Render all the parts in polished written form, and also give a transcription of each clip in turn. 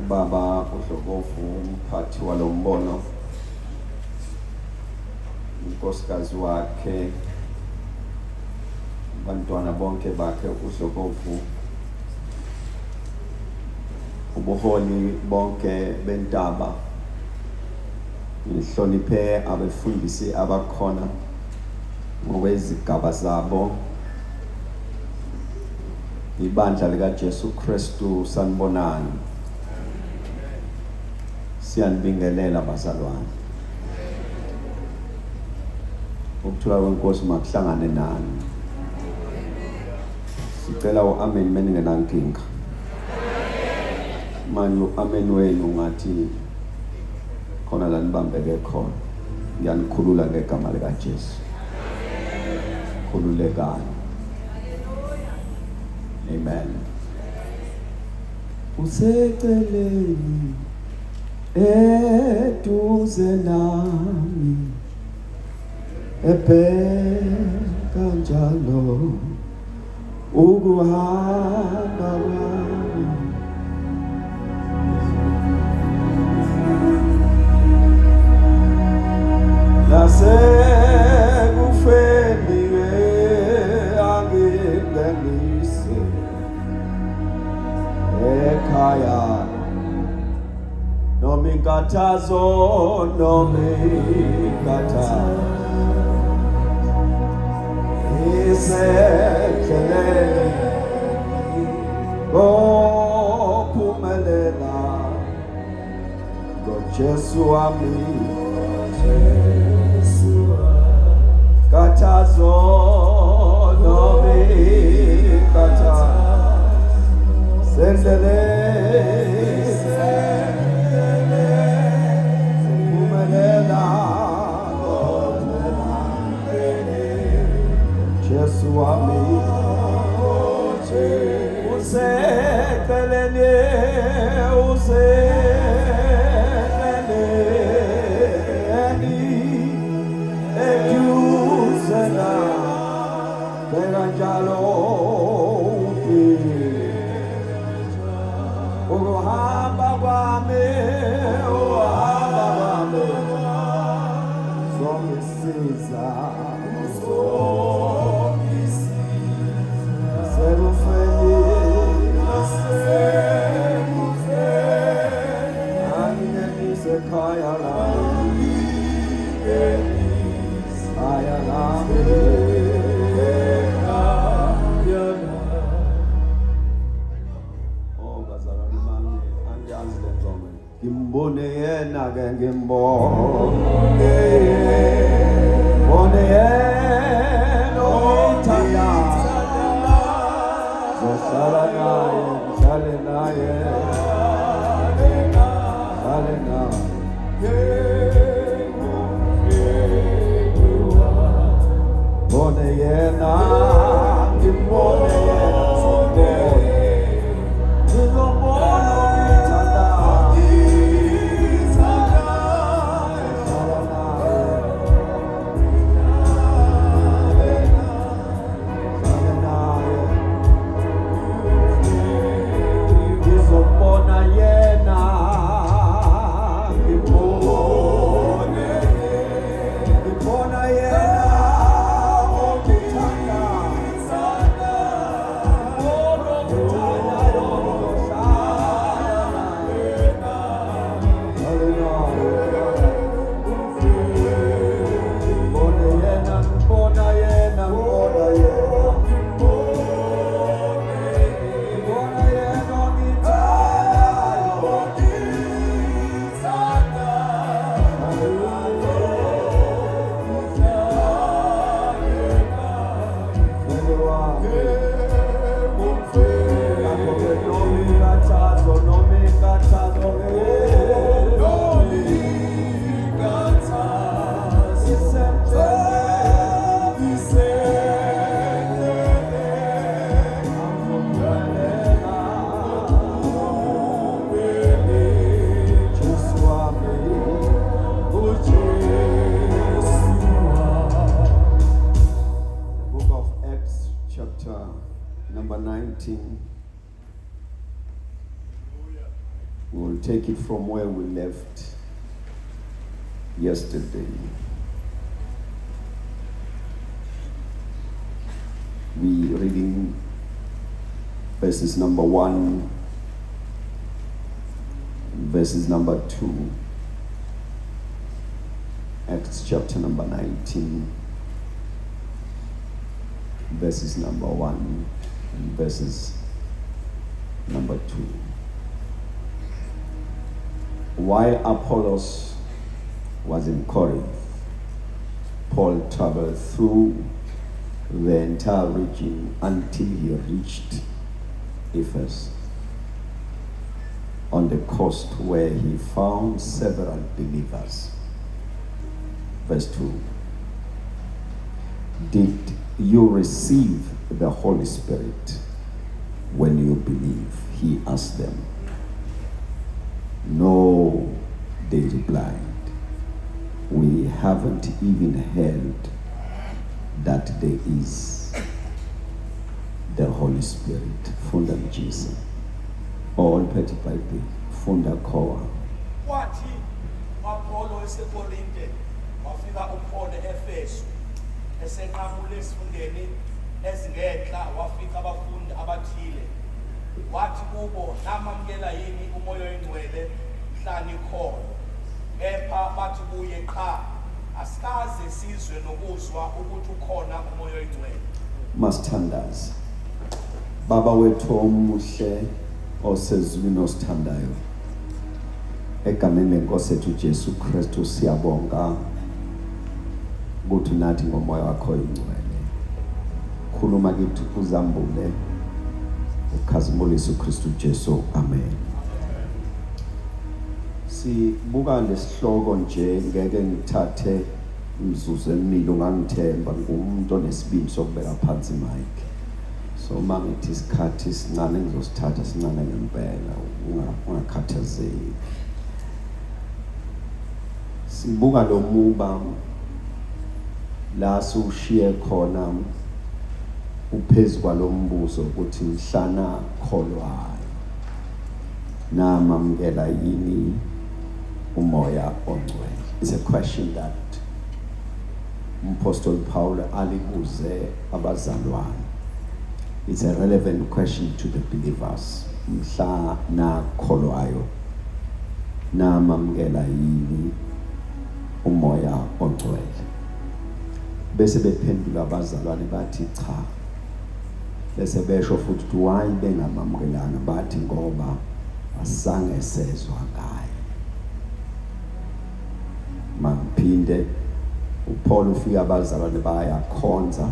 Ubaba uDlokovu umphathi walombono, unkosikazi wakhe, abantwana bonke bakhe uDlokovu, ubuholi bonke bentaba, ngihloniphe abefundisi abakhona ngokwezigaba zabo, ibandla likaJesu Kristu sanibonani. Siyanibingelela bazalwane. Ukuthula kwenkosi makuhlangane nani. Sicela uamen meningenankinga. Manje uamen wenu ngathi khona la nibambeke khona. Ngiyanikhulula ngegama likaJesu. Khululekani. Amen. Useceleni eduze nami ebheka njalo ukuhamba kwami nasekufeni angingenise ekhaya nomikatazo isekheleni ngophumelela ngoJesu wami katazo nomikatazo sendele Jesu wami usekelele eduze nami beka njalo ukuhamba kwami zongisiza Gimbone yena ke ngimbone yena othanda zohlala naye ngihlale naye bone yena ngimbone yena We will take it from where we left yesterday. We reading verses number 1, verses number 2, Acts chapter number 19, verses number 1 and verses number 2. While Apollos was in Corinth, Paul traveled through the entire region until he reached Ephesus, on the coast, where he found several believers. Verse 2. Did you receive the Holy Spirit when you believe? He asked them. No, they replied. We haven't even heard that there is the Holy Spirit. Funda Jesus. All petty Bible. Funda koa. Kwathi uPaulo eseKorinte wafika uPaul eEfesu, esenqamule esifundeni ezingenhla wafika abafundi abathile. Wathi kubo, namamkela yini umoya oyingcwele mhla nikhona? Kepha bathi kuye, qha asikaze sizwe nokuzwa ukuthi ukhona umoya oyingcwele. Masithandaze. Baba wethu omuhle osezulwini osithandayo, egameni lenkosi yethu Jesu Kristu siyabonga ukuthi nathi ngomoya wakho oyingcwele khuluma kithi uzambule ukhazimulise uKristu Jesu. Amen. Sibuka lesihloko nje, ngeke ngithathe imizuzu emibili, ungangithemba ngumuntu onesibindi sokubeka phansi mic. So mangithi isikhathi sincane ngizosithatha sincane ngempela, ungakhathazeki. Sibuka lo muba la sushiye khona uphezulu kwalombuzo ukuthi mhlana kholwayo namamkela yini umoya ongcwele. It's a question that Apostle Paul alibuze abazalwane. It's a relevant question to the believers. Mhlana kholwayo namamkela yini umoya ongcwele. Bese bephendula abazalwane bathi cha. Bese besho futhi ukuthi why bengamamkelanga, bathi ngoba asange sezwa ngaye. Maphinde uPaul ufika abazalwane bayakhonza.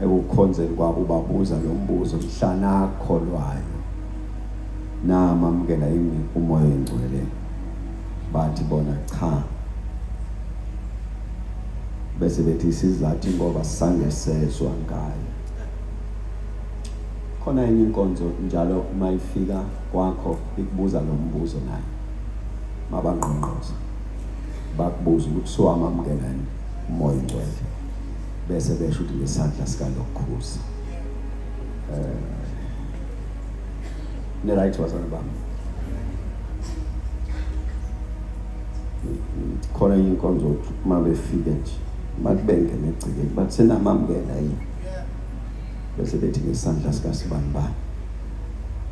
Ekukhonzeni kwabo babuza lo mbuzo, mhlana kholwayo namamkela yini umoya ongcwele? Bathi bona cha. Bese bethi sizathu ngoba sange sezwa ngayo. Khona enye inkonzo njalo mayifika kwakho ikubuza lo mbuzo naye, mabangqongqoza bakubuza ukuthi siwamamkelani umoya ongcwele, bese besho ukuthi lesandla sikalokhuza. Ne right wasana bami. Khona enye inkonzo mabefike nje bakubenge negcike bathi senamamkela yini, bese bethi ngesandla sikasibani.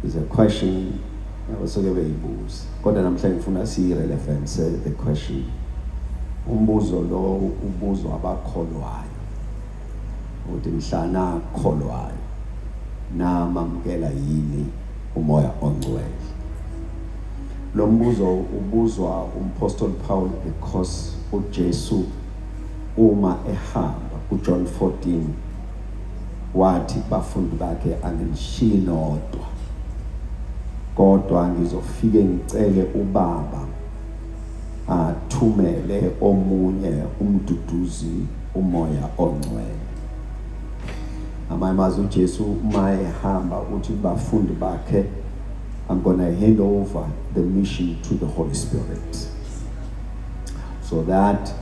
Is a question abasoke beyibuza, kodwa namhlanje ngifuna siyirelevance the question. Umbuzo lo ubuzwa abakholwayo ukuthi mhlana kholwayo namamkela yini umoya ongcwele. Lo mbuzo ubuzwa uMapostle Paul because uJesu uma ehamba kuJohn 14 wathi bafundi bakhe angishinodwa, kodwa ngizofike ngicele uBaba athumele omunye umduduzi umoya ongcwele. Amamazi uJesu uma ehamba uthi bafundi bakhe, I'm going to hand over the mission to the Holy Spirit, so that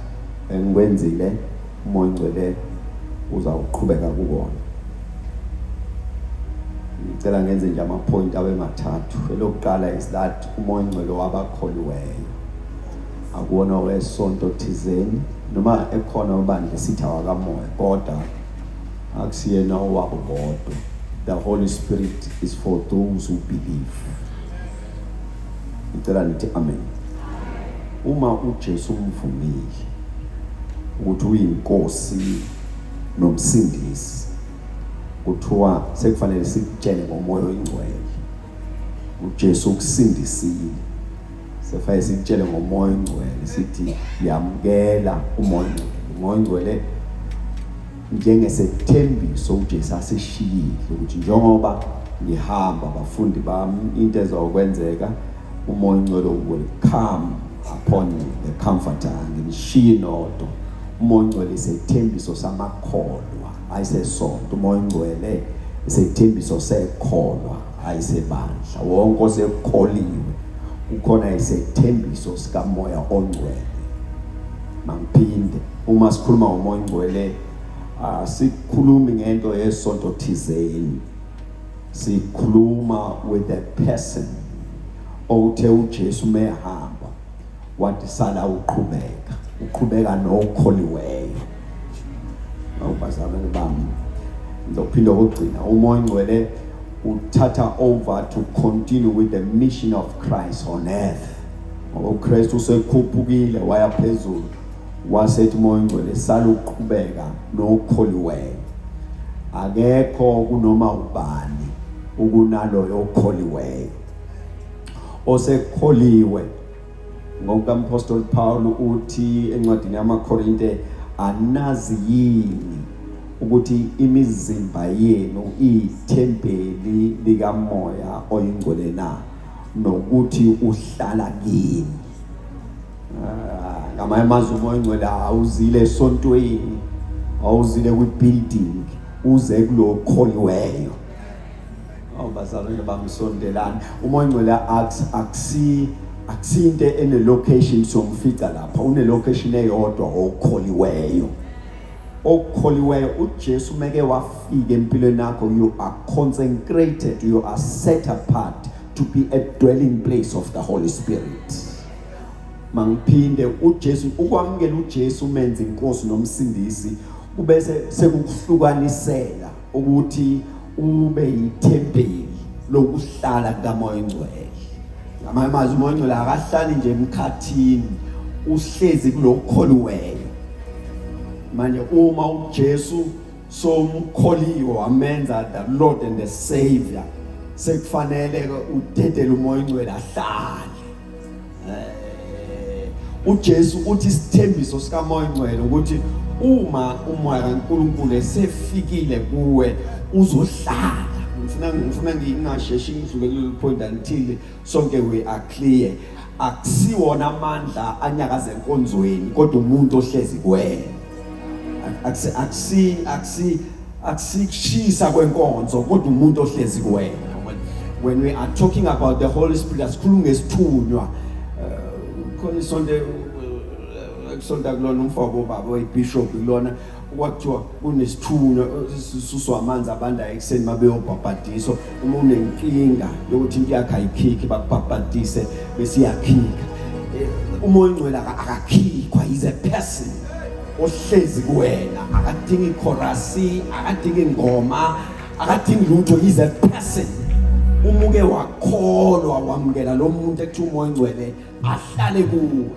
engikwenzile umoya ongcwele uzawuqhubeka kuwona. ngicela ngenze nje ama-point abe mathathu. Elokuqala is that umoya ongcwele wabakholiweyo akuwona wesonto thizeni noma ekhona ubandla sithi awakamoya kodwa akusiyena owabo bodwa. The Holy Spirit is for those who believe. Ngicela nithi amen. Uma uJesu umvumile ukuthi uyinkosi nomsindisi, kuthiwa sekufanele sikutshele ngomoya oyingcwele. uJesu ukusindisile, sefanele sikutshele ngomoya oyingcwele sithi yamukela umoya oyingcwele. Umoya oyingcwele njengesethembiso uJesu asishiyile ukuthi njengoba ngihamba abafundi bami into ezokwenzeka, umoya oyingcwele will come upon you, the comforter, ngishiye nodwa. Umoya oyingcwele isethembiso samakholwa ayisesonto. Umoya oyingcwele isethembiso sekholwa ayisebandla. Wonke osekholiwe ukhona isethembiso sikamoya ongcwele. Mangiphinde, uma sikhuluma ngomoya oyingcwele sikhulumi ngento yesonto thizeni, sikhuluma with the person othe uJesu mehamba wathi sala uqhubeka nokholiweyo. Awubazalwane bami, ngizophinda ukugcina. Umoya oyingcwele uthatha over to continue with the mission of Christ on earth. Ngoba uKristu usekhuphukile waya phezulu, wasethi umoya oyingcwele sala uqhubeka nokholiweyo. Akekho kunoma ubani ukunaloyo okholiweyo osekholiwe. NgokukaMpostoli Paul uthi encwadini yamaKorinte, anazi yini ukuthi imizimba yenu iyithempeli likamoya oyingcwele na, nokuthi uhlala kini. Ngamanye amazwi umoya oyingcwele awuzile esontweni, awuzile kwi-building, uze kulo kholiweyo. Awubazalwane bamsondelana, umoya oyingcwele akusinto ene-location somfica lapha, une-location eyodwa okholiweyo. Okholiweyo uJesu meke wafika empilweni yakho, you are consecrated, you are set apart to be a dwelling place of the Holy Spirit. Mangiphinde, uJesu ukwamukela uJesu menze inkosi nomsindisi ubese sekuhlukanisela ukuthi ube yithempeli lokuhlala kamoya oyingcwele. Ngamanye amazwi umoya oyingcwele akahlali nje emkhathini, uhlezi kulokholiweyo. Manje uma uJesu somkholiwe wamenza the Lord and the Savior, sekufanele udedele umoya oyingcwele ahlale. uJesu uthi isithembiso sikamoya oyingcwele ukuthi uma umoya kaNkulunkulu esefikile kuwe uzohlala. Ngifuna ngingasheshi ngidlule kulelo point until sonke we are clear. Akusiwona amandla anyakaza enkonzweni kodwa umuntu ohlezi kuwena. Akusishisa kwenkonzo kodwa umuntu ohlezi kuwena. When we are talking about the Holy Spirit, asikhuluma ngesithunywa. Khona isonto kulona umfoko baba oyibishop kulona kwathiwa kunesithunywa sisuswa amanzi abandayo ekseni mabeyobhabhadiswa. Uma unenkinga yokuthi into yakhe ayikhiki bakubhabhadise bese iyakhika. Umoya oyingcwele akakhikwa, is a person ohlezi kuwena, akadingi ichorus, akadingi ingoma, akadingi lutho, is a person. Umuke wakholwa wamukela lo muntu ekuthiwa umoya oyingcwele ahlale kuwe.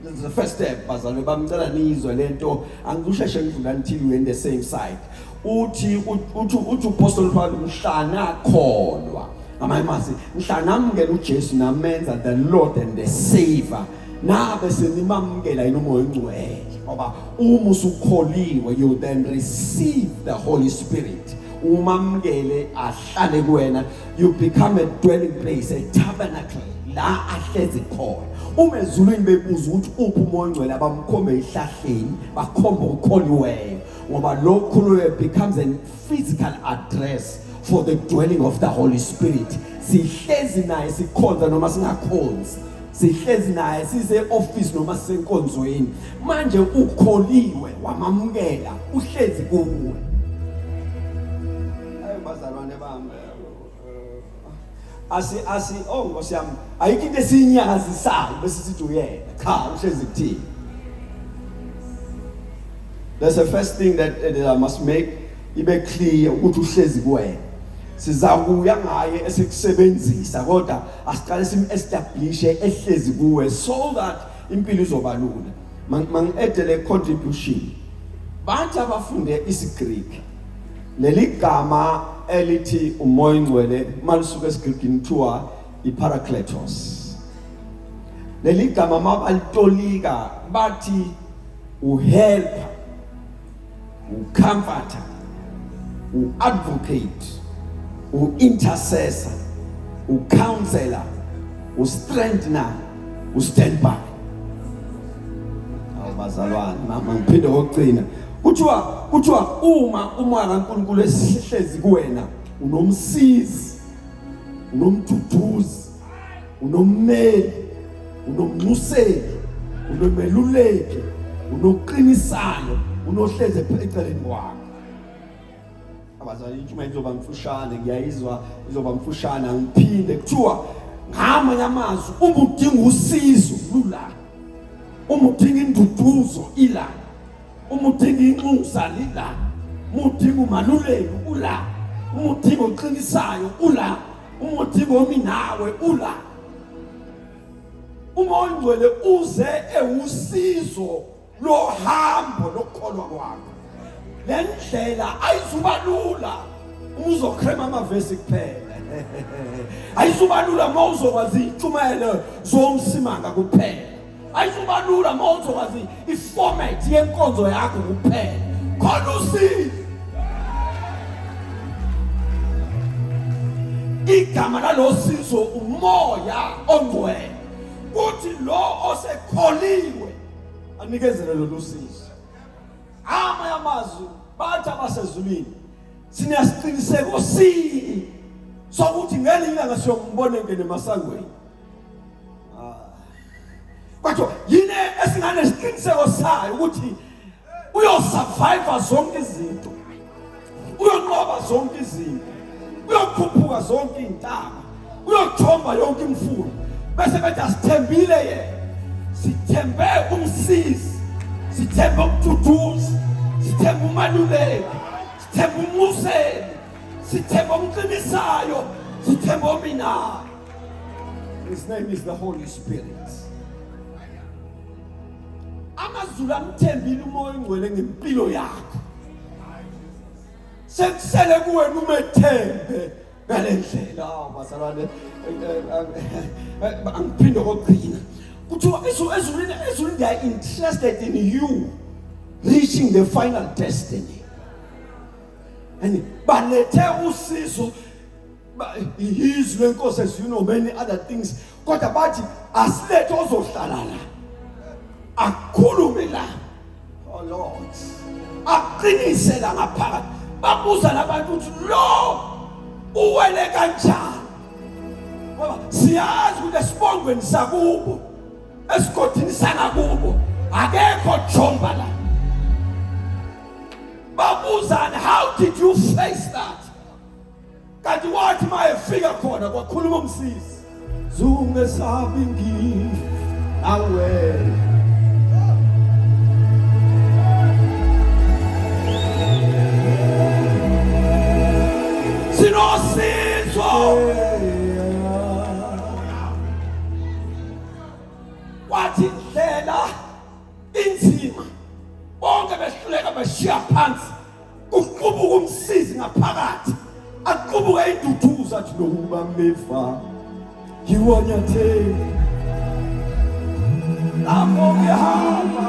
This is the first step. Bazalwane bamcela nizwe lento, angikusheshe ngidlula until we in the same side. Uthi uPaul Paul mhlana akholwa. Ngamanye amazwi mhlana amukela uJesu namenza the Lord and the Savior. Nabe senimamukela yini umoya oyingcwele. Ngoba uma usukholiwe you then receive the Holy Spirit. Umamukele ahlale kuwena, you become a dwelling place, a tabernacle la ahlezi khona. Uma ezulwini bebuza ukuthi uphi umoya oyingcwele, abamkhombe ehlahleni bakhomba ukholiweyo, ngoba lo kholiweyo becomes a physical address for the dwelling of the Holy Spirit. Sihlezi naye sikhonza noma singakhonzi, sihlezi naye sise office noma sisenkonzweni. Manje ukholiwe wamamukela, uhlezi kuwe. Bazalwane bami, oh Nkosi yami ayikho into esiyinyakazisayo bese sithi uyena cha uhlezi kuthini. That's the first thing that I must make ibe clear ukuthi uhlezi kuwena. Sizakuya ngaye esikusebenzisa kodwa asiqale sim-establish ehlezi kuwe so that impilo izoba lula. Mang-edele contribution. Bantu abafunde isiGreek leli gama elithi umoya ingcwele malisuka esiGreekini kuthiwa iparakletos. Leli gama mabalitolika bathi uhelper, ucomforter, uadvocate, uintercessor, ucounselor, ustrengthener, ustandby. Awubazalwane mama ngiphinde kokugcina kuthiwa uma umoya kaNkulunkulu esihlezi kuwena unomsizi, unomduduzi, unommeli, unomnxuseli, unomeluleki, unoqinisayo, unohleze eceleni kwakho. Abazali intshumayelo izoba mfushane ngiyayizwa izoba mfushane angiphinde kuthiwa ngamanye amazwi uma udinga usizo lula, uma udinga induduzo ila, uma udinga inxusa lila, uma udinga umaluleki ula, uma udinga oqinisayo ula, uma udinga ominawe ula. Umoya ingcwele uze ewusizo lohambo lokukholwa kwakho. Lendlela ayizuba lula uzocrema amavesi kuphela. Ayizuba lula mawuzokwazi itshumayelo zomsimanga kuphela. Ayizuba lula mawuzokwazi iformat yenkonzo yakho kuphela. Khona usizo. Igama lalosizo umoya ongcwele. Kuthi lo osekholiwe anikezele lolu sizo. Amanye amazwi bathi abasezulwini sinesiqiniseko sokuthi ngelinye ilanga siyombona engene emasangweni. Kodwa yini esinganesiqiniseko sayo ukuthi uyosurvive zonke izinto, uyonqoba zonke izinto, uyokhuphuka zonke intaba, uyothomba yonke imfuyo. Bese bethi asithembile yena, sithembe umsizi, sithembe umduduzi, sithembe umaluleki, sithembe umuseli, sithembe umqinisayo, sithembe ominayo. His name is the Holy Spirit. Amazulu amthembile umoya ingcwele ngempilo yakho. Sekusele kuwena umethembe ngalendlela bazalwane angiphinde kokugcina kuthiwa ezulwini they are interested in you reaching the final destiny and balethe usizo izwi lenkosi as you know many other things kodwa bathi asilethe ozohlala la akhulume la oh Lord aqinise la ngaphakathi babuza nabantu ukuthi lo uwele kanjani ngoba siyazi ukuthi esibongweni sakubo esigodini sangakubo akekho jomba la babuzana how did you face that kanti wathi mayefika khona kwakhuluma umsizi zungesabi ngini awe sinosizwe wathi indlela inzima bonke behluleka beshiya phansi kuqubuka umsizi ngaphakathi aqubuka induduza athi nokuba mefa ngiwanyathele lapho ngihamba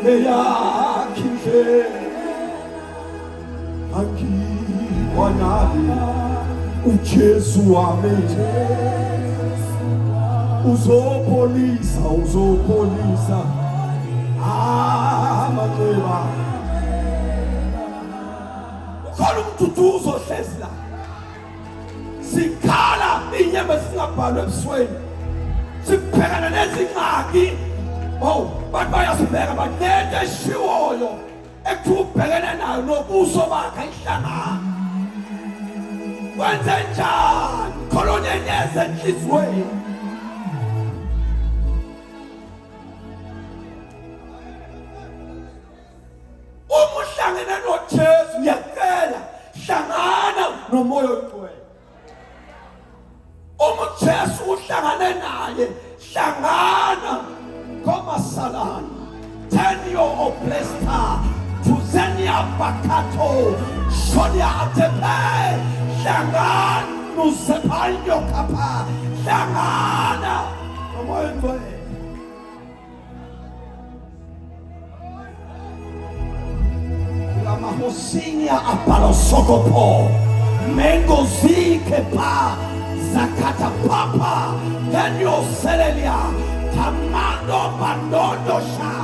eyakhe indlela wanali uJesu wami uzopolisa amaqeba ukhona umduduzo hlezi la sikhala inyama singabhalwe ebusweni sibhekana nezingxaki bantu bayasibheka banento eshiwoyo ekubhekene nayo nobuso bakhe ihlangana wenze njani kolonye ezenhlizweni. Uma uhlangene noJesu ngiyacela hlangana nomoya oyingcwele. Uma uJesu uhlangane naye hlangana komasalana. Tenio oplesta tuzenia bakato shonia atepe hlangana nusepanyo kapa hlangana nomoya oyingcwele. Mahosinia apalosokopo mengozike pa zakata papa kenyo selelia tamando bandondo sha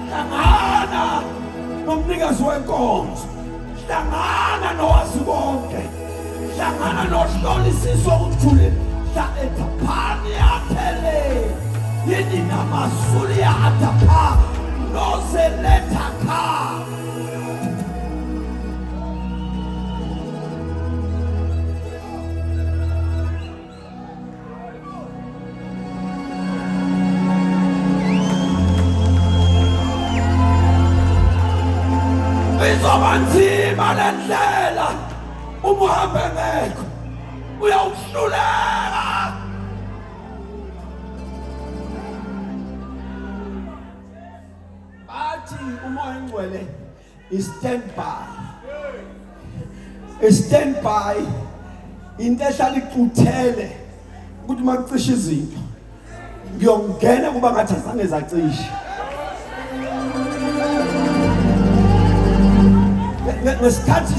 hlangana nomnikazi wenkonzo, hlangana nowazi konke, hlangana nohlolisiso ukuthule hla etaphani yaphele yini namasuli ya atapha nozeletha kha. Izobanzima lendlela uma uhambe ngekho uyawuhluleka. Bathi umoya oyingcwele i-standby. I-standby into ehlala ikuthele ukuthi makucisha izinto ngiyongena kuba ngathi azange zacisha. Ngesikhathi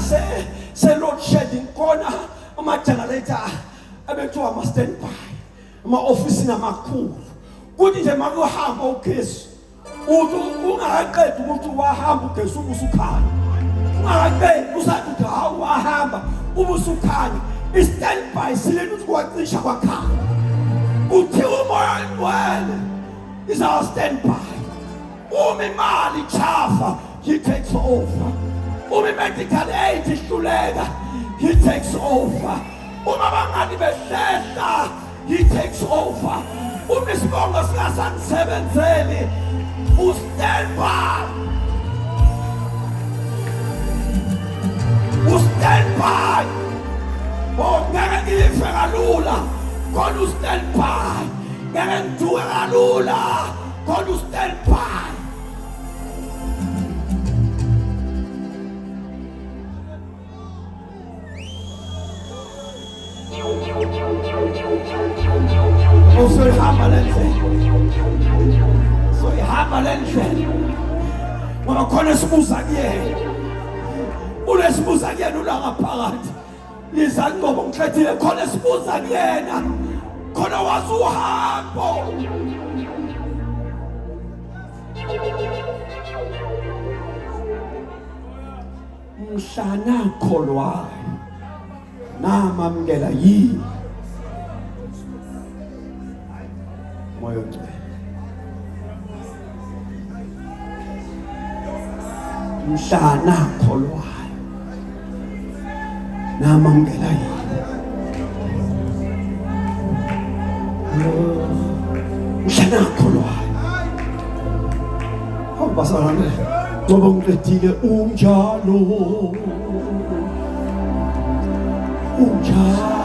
se-load shedding khona ama-generator abethiwa ama-standby ama-ofisini amakhulu kuthi nje makuhamba ugesi ungakaqedi ukuthi wahamba ugesi ube usukhanya, ungakaqedi usathi ukuthi hawu wahamba ube usukhanya. I-standby sileni ukuthi kwacisha kwakhanya. Kuthiwa umoya oyingcwele is our standby. Uma imali ichafa, he takes over. Uma medical aid ihluleka, he takes over. Uma bangani behlehla, he takes over. Uma isibongo singasanisebenzeli, u-standby. U-standby. Ngeke ngife kalula, khona u-standby. Ngeke ngithuke kalula, khona u-standby. Usoyihamba lendlela ngoba khona esibuza kuyena, unesibuza kuyena ulangaphakathi lizanqobo ngihlethile khona esibuza kuyena, khona wazi uhambo. Mhlana kholwayo namamkela yini moya oyingcwele. Mhlana kholwayo namamkela yini. Mhlana kholwayo awubasana ngoba ngiqedile unjalo unjalo.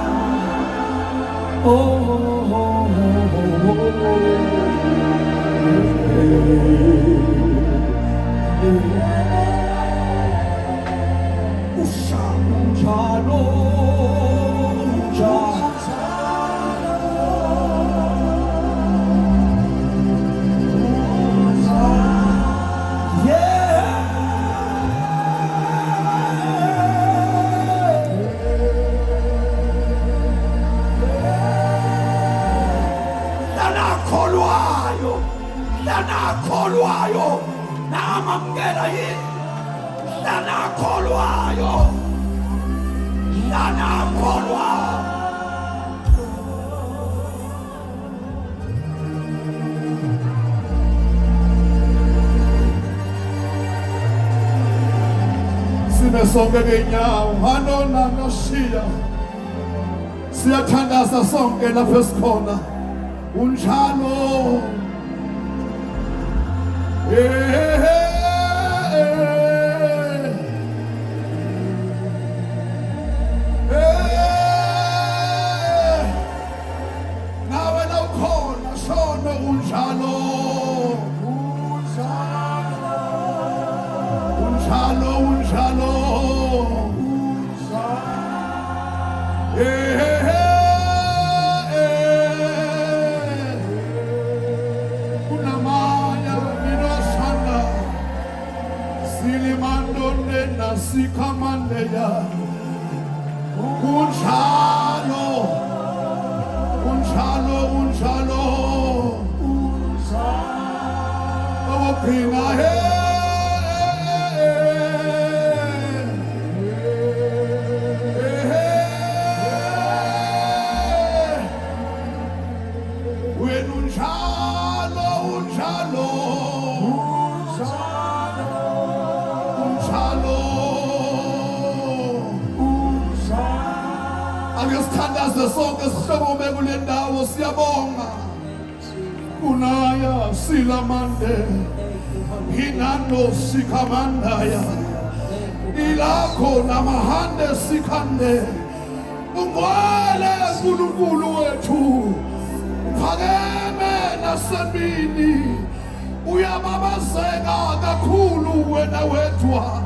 Kholwayo namamkela yini, hlana kholwayo, hlana kholwayo. Sime sonke ngeenyawo, hano nanoshiya Siyathandaza sonke lapho esikhona. Unjalo. Nawe nawukhona shona unjalo. Unjalo, unjalo. Unamaya minasana silimandone nasikamandeya. Unjalo, unjalo, unjalo. Opina Angesithandaze sonke sihlobome kule ndawo siyabonga. Kunaya silamande hinano sikamandaya ilakho namahande sikhande. Ungwele uNkulunkulu wethu uphakeme nasembini uyababazeka kakhulu wena wedwa.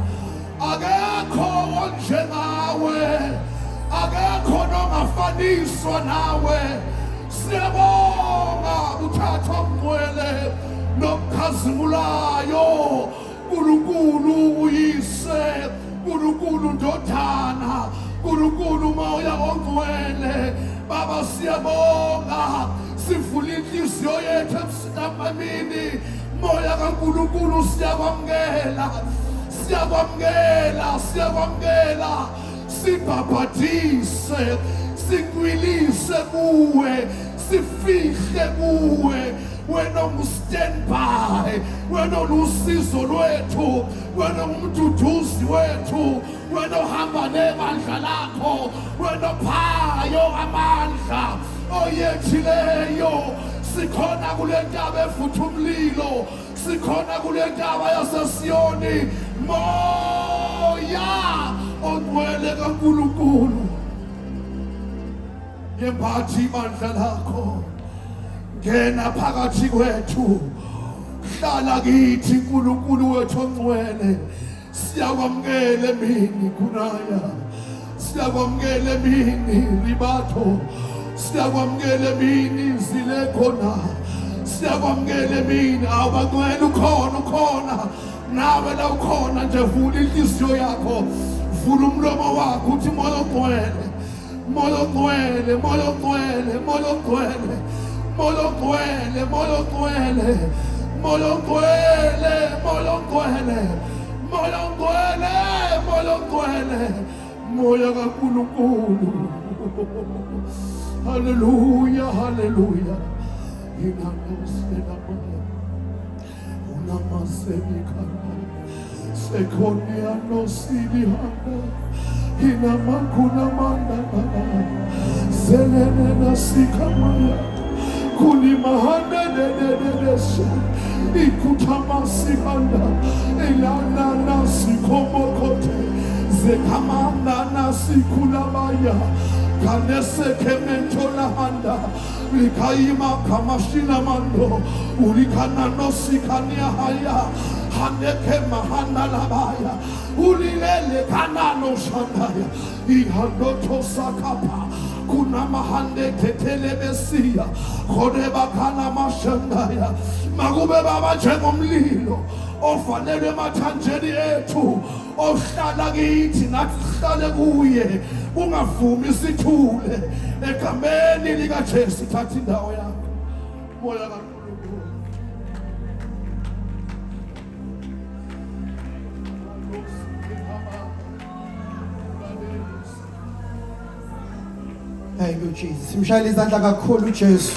Akekho onjengawe, akekho nongafaniswa nawe. Siyabonga uthatha umngcwele nomkhazimulayo. Nkulunkulu uyise, Nkulunkulu ndodana, Nkulunkulu moya ongcwele. Baba siyabonga, sivula inhliziyo yethu emsikamamini. Moya kaNkulunkulu siyakwamukela, siyakwamukela, siyakwamukela. Sibhabhathise, sikwilise kuwe, sifihle kuwe. Wena ungu-standby, wena ulusizo lwethu, wena umduduzi wethu, wena uhamba nebandla lakho, wena ophayo amandla oyethileyo. Sikhona kule ntaba evutha umlilo, sikhona kule ntaba yaseSiyoni. Moya ongcwele kaNkulunkulu, yembathi ibandla lakho, ngena phakathi kwethu, hlala kithi Nkulunkulu wethu ongcwele. Siyakwamukela emini Kunaya, siyakwamukela emini Ribato, siyakwamukela emini Zilekhona, siyakwamukela emini abangcwele. Ukhona, ukhona nawe la ukhona nje. Vula inhliziyo yakho, vula umlomo wakho uthi moya ongcwele, moya ongcwele, moya ongcwele, moya ongcwele, moya ongcwele, moya ongcwele, moya ongcwele, moya ongcwele, moya ongcwele, moya ongcwele, moya kaNkulunkulu. Hallelujah, hallelujah. Unamasenikana sekonia no silihanda inamakuna mandana selene na sikamaya kulimahanda dedededeshe ikutamasihanda ilana na sikomokote zekamanda na sikulamaya kanese kementola handa likaima kamashina mando ulikana no sikania haya handeke mahanda labaya ulilele kanano shandaya ihandoto sakapa kuna mahande tetele besia kodeba kana mashandaya makube baba njengomlilo ofanele emathanjeni ethu ohlala kithi nathi sihlale kuye ungavumi sithule egameni likaJesu. Thatha indawo yakho moya kaNkulunkulu. Thank you, Jesus. Simshayele izandla kakhulu uJesu.